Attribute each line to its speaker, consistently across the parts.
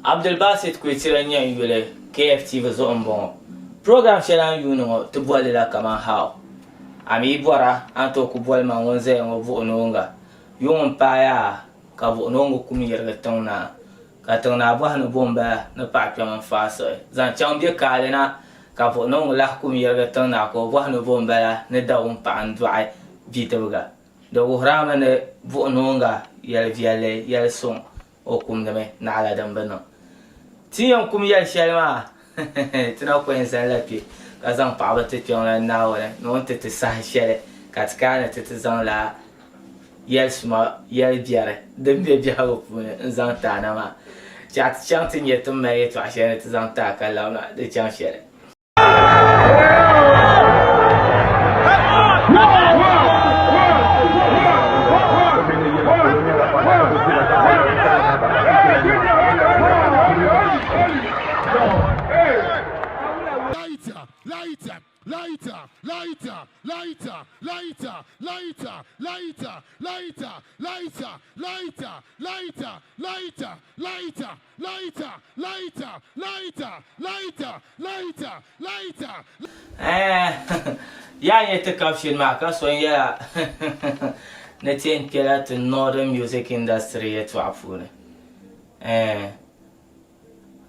Speaker 1: Abdelbasit kwitira nya yule KF7 zo mbongo program shelan yuno to boile la Kaman how ami bora anto ku bol ma wonze ngo bu ononga yung paya ka bu onongo kumi yerga tona ka tona ba no bomba no pa pya faso zan chang bi ka na ka bu onongo la kumi yerga tona ko ba no bomba ne da pa andwai vitoga do rama ne bu ononga yel viale yel son o kum de me na ala dan bano ti yon kum yel shelma ti na ko en san la pi ka zan pa ba ti pion la na wala no te te sa shele ka tka na te zan la yel sma yel biare de be bia o pu zan ta na ma chat chang ti nye to me to a shele ti zan ta ka la na de chang shele Ja, je te kapsje maken, zo ja. Net een keer uit de Northern Music Industry het wapen.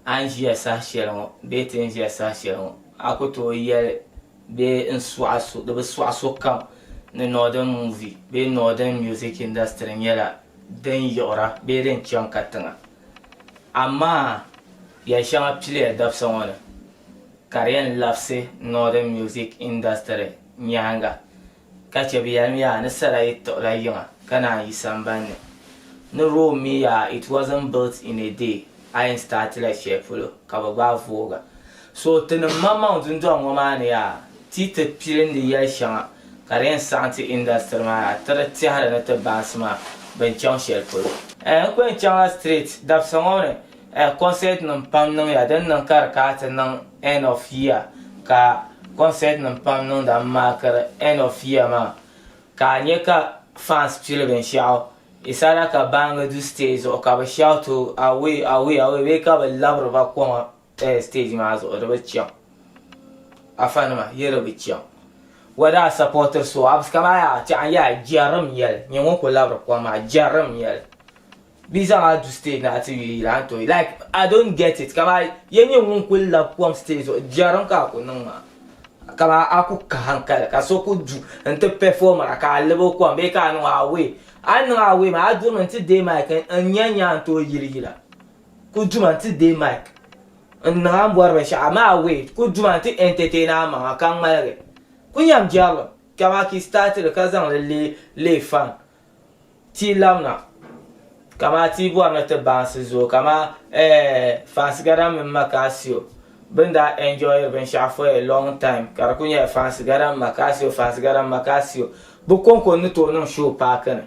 Speaker 1: Angie Sashion, beter Angie Sashion. Ako to je be een swaso, de swaso kam. The Northern movie, be Northern Music Industry yela den yora, be den chankatanga. Ama ya shama pile daf songona. Karian lafse Northern Music Industry nyanga. Kache biyamiya na sarai to la yunga kana yisambane. No ro me ya it wasn't built in a day. I started like shefulo kabagwa voga. So tena mama undundo ngomane ya tite pile ndi ya shanga. Karian santi industry ma tere tiara na te basma ben chang shefulo. Ko en chang street daf songone concert num pam nung ya den nung karkata nung end of year ka concert num pam nung da makar end of year ma ka nyeka fans pile ben shao isara ka banga du stage o ka ba shout to away we ka ba labro ba ko stage ma zo do ba chiam afana ma yero bi chiam wada supporter so abs kama ya cha ya jaram yel nyon ko labro ko ma jaram yel these are to stay na ati to like I don't get it kama yenye won love kwam stage so jaran ka ko nan ma kama aku ka hankala ka so ku du ente performer ka lebo kwam be ka no awe anu awe ma adu man ti dey mic anyanya to yirila ku du man ti dey mic na ambor be sha ma awe ku du man ti entertainer ma kan mare ku nyam jalo kama ki started ka zan le fan ti lamna kama ti bua na te bansi zo kama fansi garam makasio benda enjoy ben sha for a long time kara kunya fansi garam makasio bu konko no to no show park ne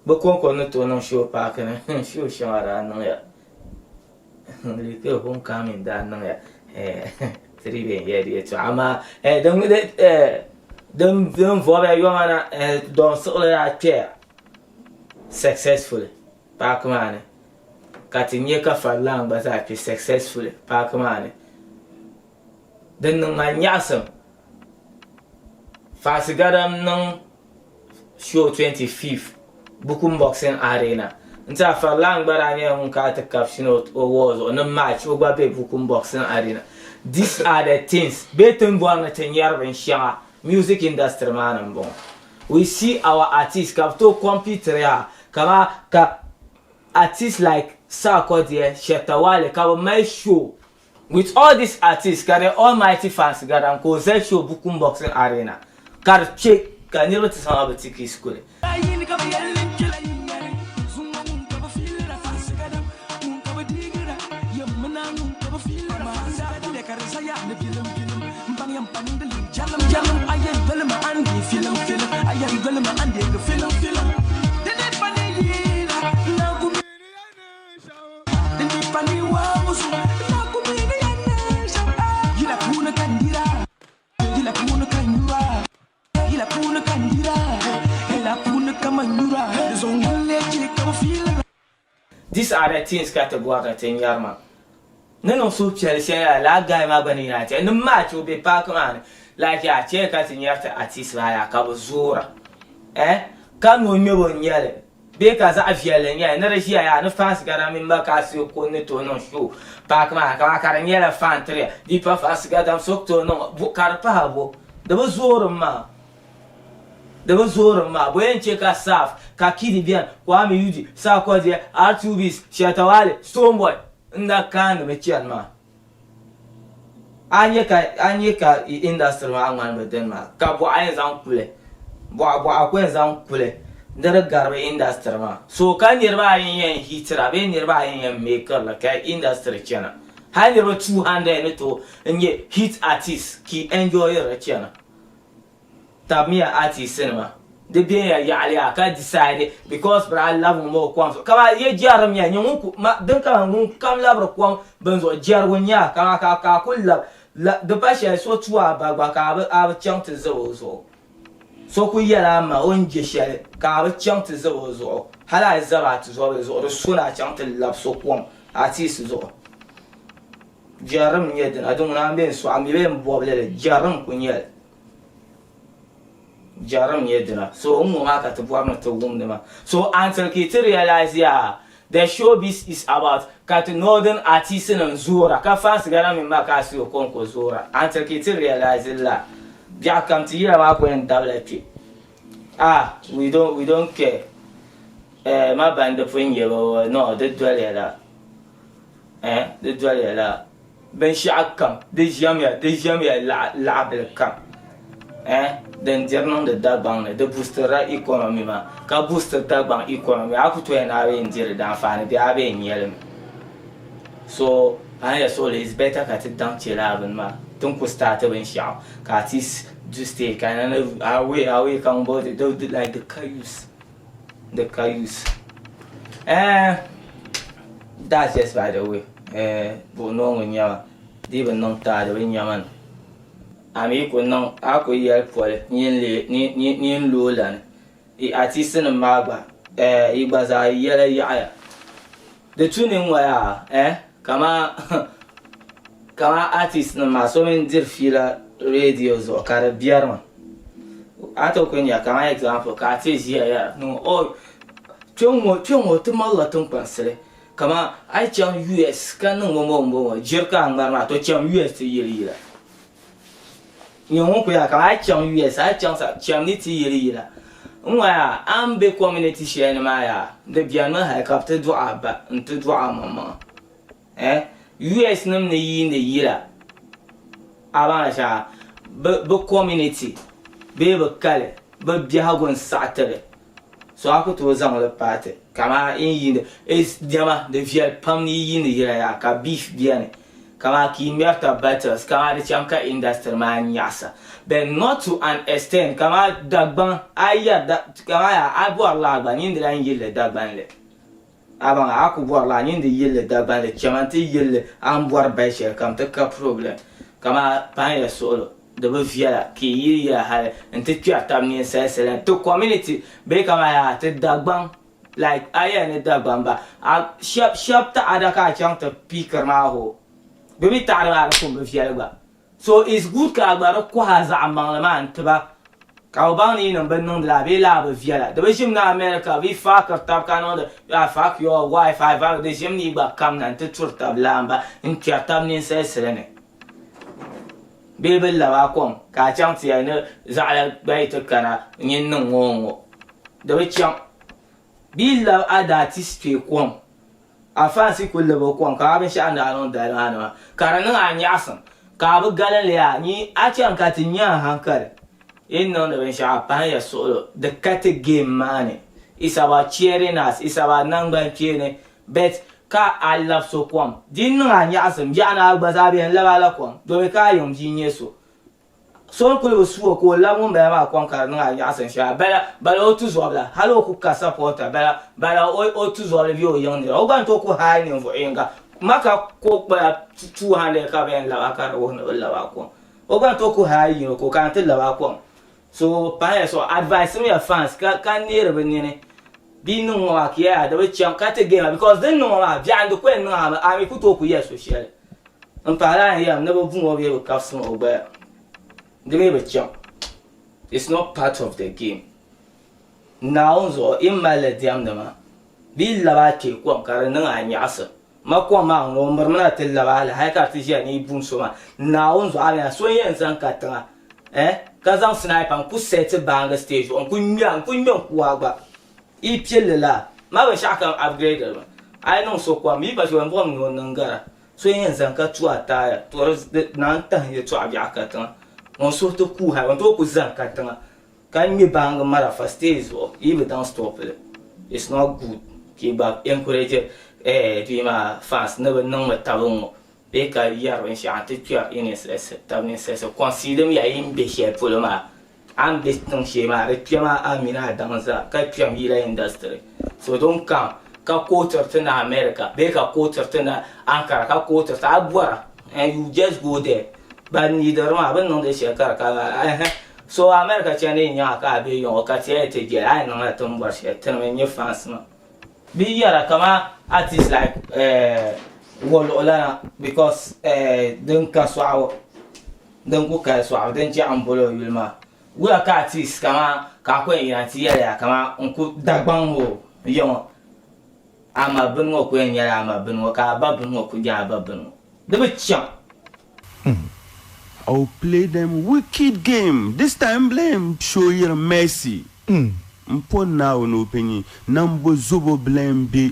Speaker 1: bu konko no to no show park ne show shara no ya le ke hon kamin da no ya tri ben ya di to ama dem vo ba yo mana don so la chair successfully Kaman katinye ka falan ba za ki successfully Kaman den nan nyasam fasigadam nan show 25th bukum boxing arena nta falan bara ne mun ka ta caption awards on a match o gba be bukum boxing arena. These are the things betum bo na tenyar ben sha music industry man bon we see our artists kapto computer ya kama ka artists like Sarkodie, Shetawale, ka my show with all these artists, ka the almighty fans gadan ko ze show bukum boxing arena. Kar check ka nilo tsama batiki school. these are the things ka te bwa ka te nyarma no so piel share la guy ma bani na te no match will be park man like ya che ka te nyarta artist ba ya ka zura ka no nyebo nyale be ka za afiele nya na rashi ya na fans gara min ba ka si ko ne to no show park man ka nyela fan tre di pa fans ga dam sok to no bu kar pa bo da ba zura ma boyen che ka saf ka kidi bien kwa mi yudi sa ko je R2Bs shatawale Stoneboy nda kan be chian anye ka industry ma angwan be den ma ka bo ayen zan kule bo akwen zan kule ndara garbe industry ma so kan nirba yen hitira be nirba yen maker la ka industry chana ha nirba 200 ne to nye hit artist ki enjoy ra chana Tamia artist cinema. The be ya ka decide because bra love mo kwam. Kama ye jaram ya nyunku ma dan ka ngun kam labra kwam benzo jar wonya ka kullu the passion so tuwa bagba ka ba chang te zo so ku yala ma onje shele ka ba chang te zo hala zaba te zo suna chang te lab so kwam artist zo jaram nyedin adun na ben so ami ben boble jaram kunyel jaram yedra so ma ka to bwa to wumdema so until ki to realize the showbiz is about kat northern artists and zura ka fans gara mi maka si okonko zura until ki to realize la bia kam ti ya ma ko en WP we don't care ma band of when you no the dwell la the dwell la ben shakam de jamia la abel kam then jernon de dagbang de booster economy ma ka booster dagbang economy akuto na we ndire dan fane bi abe nyelem so so is better ka te dan chelaben ma ton ko start ben sha ka tis just take and away kan bo de do like the cayuse that's just by the way bo no nya di ben non ta de nyaman ami ko non ako yel pole nyin lolan artist na magba igbaza yele ya the tuning wa kama artist na ma so men dir fila radio zo kara biyarma ato ko nya kama example ka artist ya no chongo to malla ton pansele kama ai cham US kan no mo jirka ngama to cham US te yiri nyongo ko ya ka acham US acham sa cham ni ti yiri la nwa ambe community share ni ma ya de bianma ha kapte du'a ba ntu du'a mama US nam ne yira aba sha be community be kale be biagon satere so akuto zan le pate kama in yinde es diama de vial pam ni yinde yira ya ka beef biane kama ki merta battles kama de chamka industry man yasa but not to an extent kama dagban aya kama ya abor la gba ni ndira yele dagban le abang aku bor la ni ndi yele dagban le chamante yele am bor ba she kam te ka problem kama pa ya solo de be viala ki yiri ya ha ente tu atam ni selen to community be kama ya te dagban like aya ne dagban ba shap ta adaka chamta picker ma ho Baby Tara from Fialba. So it's good Kagba Quaza among the man Taba Kaubani and Benon la Villa Viala. The Vision America, we fuck or tap cannon, fuck your wife, I value the Jimmy back come and to Churt of Lamba in Kiatamni says Serene. Baby Lavacom, Kachanti, I know Zala Baito Kana, Yin no. The rich young Bill love ad artistry quam. A fancy could live on carbon shanda on Diana. Carana and Yasan, Carbo Galilea, ni Acham Catinia Hankar. In none of Shapaya solo, the cat game money. It's about cheering us, it's about Nanga cheering, but car I love so quam. Didn't and Yasan, Jana Bazabi and Lavala quam, Dovecayum genius. So could so called Lamon Bama Quancarna Yasan Sha Bella, but all to Zola, hello Cuca supporter, Bella, all to Zola you young, Ogan Toko hiding for Inga, Maka cook by 200 Cavan Lavaca or Lavacom. Ogan Toko high, you know, can't Lavacom. So, Paya, so advise me a fans can near Benini. bi no wa kia da we cham ka te game because then no ma bia ndo kwen no am ku to ku yes social mpara ya na bo bu wo be ka so ogba de be cham. It's not part of the game. Now so imale diam dama bi la ba ke ko kar na anya asa ma ko ma no marmana te la ba la ha ka ti je ni bun so ma now so ala so yen san ka ta ka zan sniper ku set bang stage on ku nyan ku agba I piele la ma ba shaka upgrade ma I know so kwa mi ba so en bom no ngara so yen san ka tu ata to na ta ye tu abya ka ta on so to ku ha on to ku zan ka ta kan mi bang mara fa stage o even don't stop it. It's not good. Keep up encourage di ma fans never know ma tabung be ka yar en sha ante pia in es tabni se consider mi ai be she pour ma am be non she ma re pia ma amina danza ka pia mi la industry so don't come ka quarter to na America be ka quarter to na Ankara ka quarter ta abura and you just go there but ni der ma ben non de she ka so America chane nya ka be yo ka te je ai non na tum bar she ten me fans ma be yara kama artists like wall olana because den ka swawo den ku ka swawo den ji ambolo yulma we are artists kama ka ko yin ti yara kama unku dagban ho yo ama bin wo ko yara ama bin wo ka ba bin wo ku ja ba bin de be cham.
Speaker 2: I'll play them wicked game. This time blame show your mercy. Mpo now no opinion. Nambo zobo blame be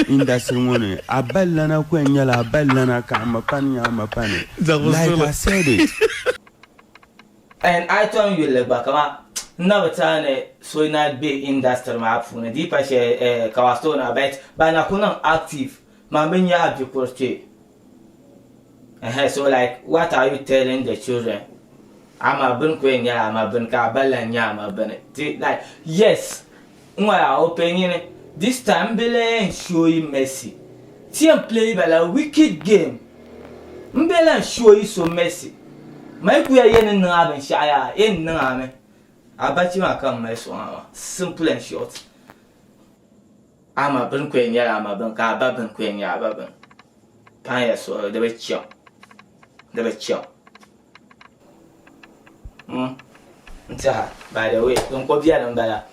Speaker 2: in that ceremony. Abellana kwenyala abellana ka amapani. Like I said it.
Speaker 1: And I told you like bakama never turn so not be industry ma afuna deeper she kawastona bet but na kuna active ma menya abikulte. So like what are you telling the children? I'm a bun quenya, I'm a bun kabalan yam, a benefit. Like, yes, my opinion, this time Belen show you messy. See and play by a wicked game. Mbelen show you so messy. My queer yen and shire, in name. I bet you I come mess one. Simple and short. I'm a bun quenya, I'm a bun kababan quenya, baban. Paya so the rich young. The rich young. By the way, don't go beyond that.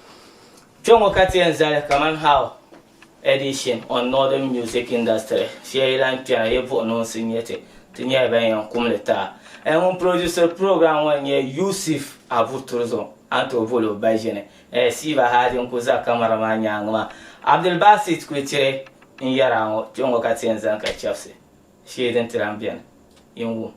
Speaker 1: John Wakati and Zara Kaman How edition on Northern music industry. Share and Pia no senior to near Bayan Kumleta. And one producer program 1 year Yusuf Avutuzo Anto Volo Bajene. Siva had Uncle Cameraman Yangma. Abdel Basit Quitire in Yaramo, John Wakati and Zanka Chelsea. She didn't Rambian in womb.